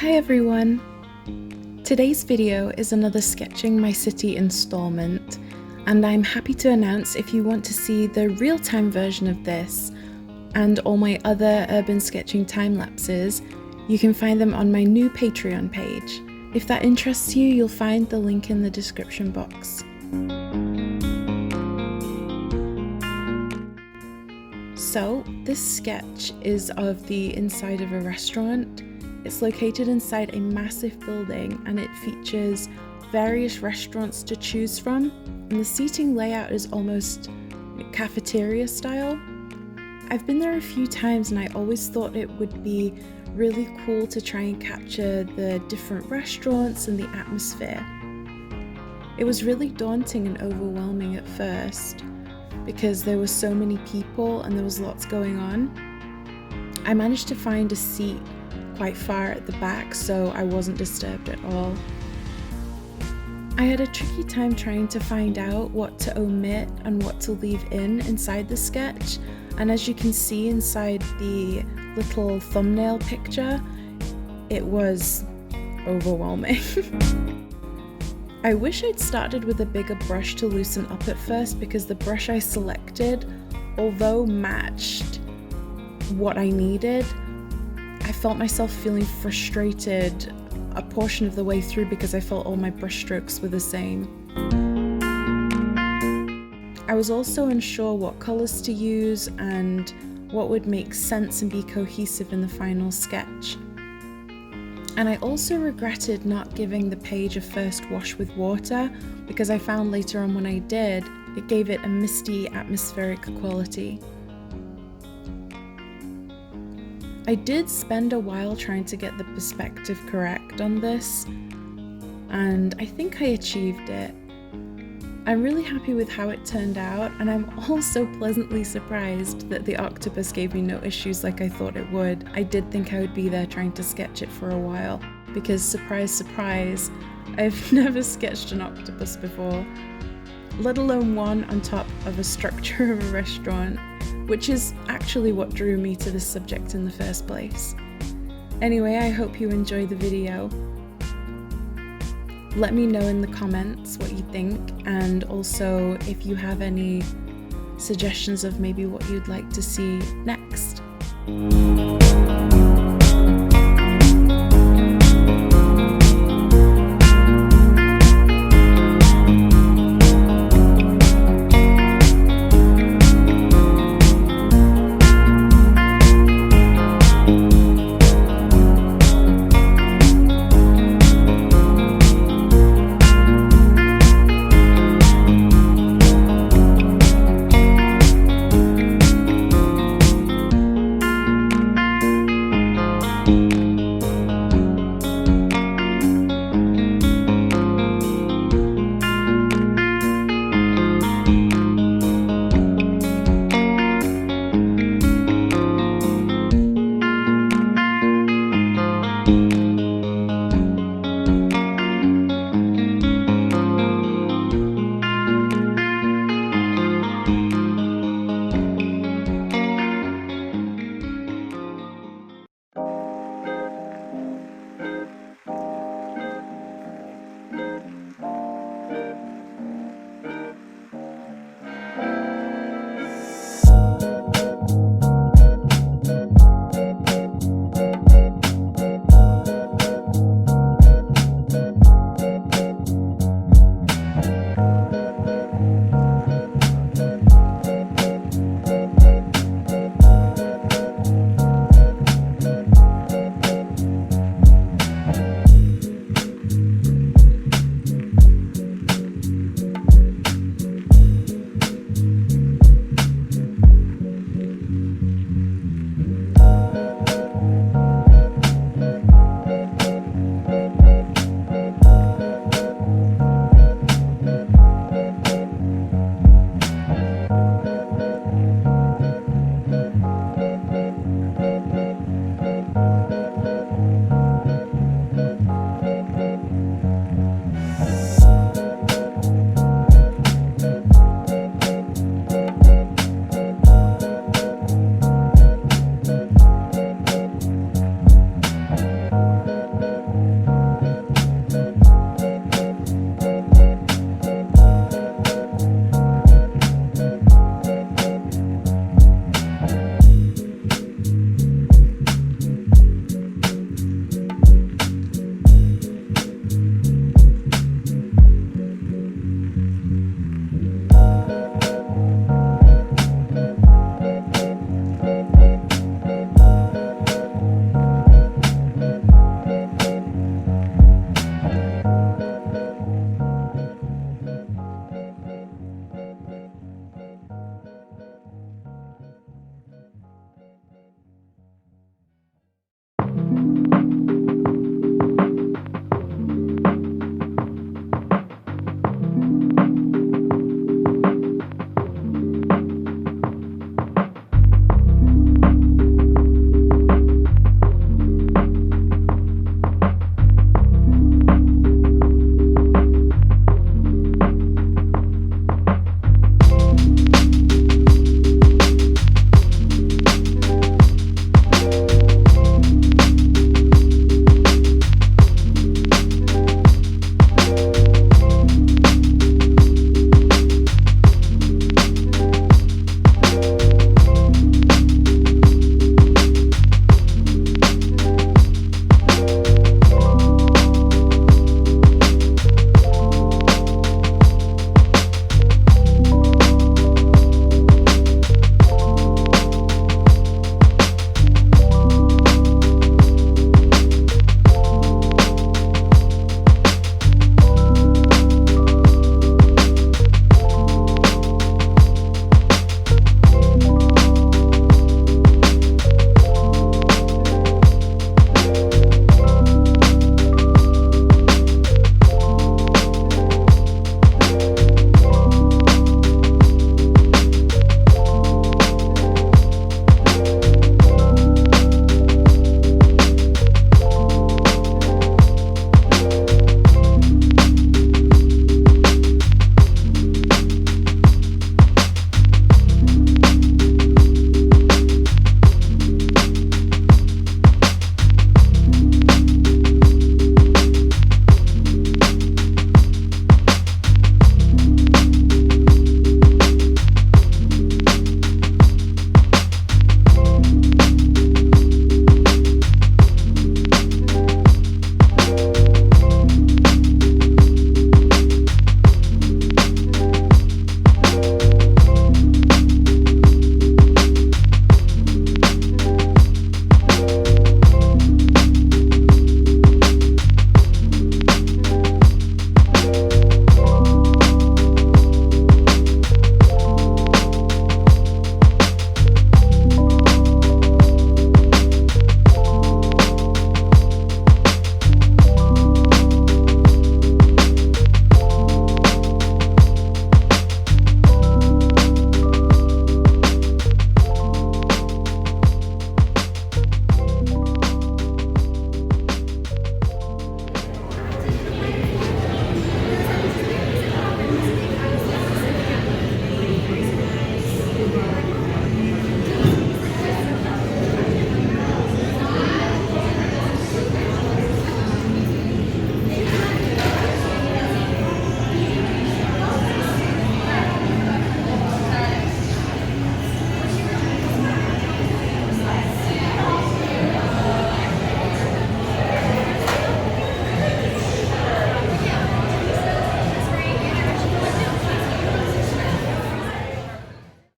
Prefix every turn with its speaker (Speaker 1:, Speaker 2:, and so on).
Speaker 1: Hi everyone! Today's video is another Sketching My City installment, and I'm happy to announce if you want to see the real-time version of this and all my other urban sketching time-lapses, you can find them on my new Patreon page. If that interests you, you'll find the link in the description box. So, this sketch is of the inside of a restaurant. It's located inside a massive building and it features various restaurants to choose from, and the seating layout is almost cafeteria style. I've been there a few times and I always thought it would be really cool to try and capture the different restaurants and the atmosphere. It was really daunting and overwhelming at first because there were so many people and there was lots going on. I managed to find a seat quite far at the back, so I wasn't disturbed at all. I had a tricky time trying to find out what to omit and what to leave inside the sketch, and as you can see inside the little thumbnail picture, it was overwhelming. I wish I'd started with a bigger brush to loosen up at first, because the brush I selected, although matched what I needed, I felt myself feeling frustrated a portion of the way through because I felt all my brush strokes were the same. I was also unsure what colours to use and what would make sense and be cohesive in the final sketch. And I also regretted not giving the page a first wash with water, because I found later on when I did, it gave it a misty, atmospheric quality. I did spend a while trying to get the perspective correct on this, and I think I achieved it. I'm really happy with how it turned out, and I'm also pleasantly surprised that the octopus gave me no issues like I thought it would. I did think I would be there trying to sketch it for a while, because surprise, surprise, I've never sketched an octopus before, let alone one on top of a structure of a restaurant, which is actually what drew me to this subject in the first place. Anyway, I hope you enjoy the video. Let me know in the comments what you think, and also if you have any suggestions of maybe what you'd like to see next.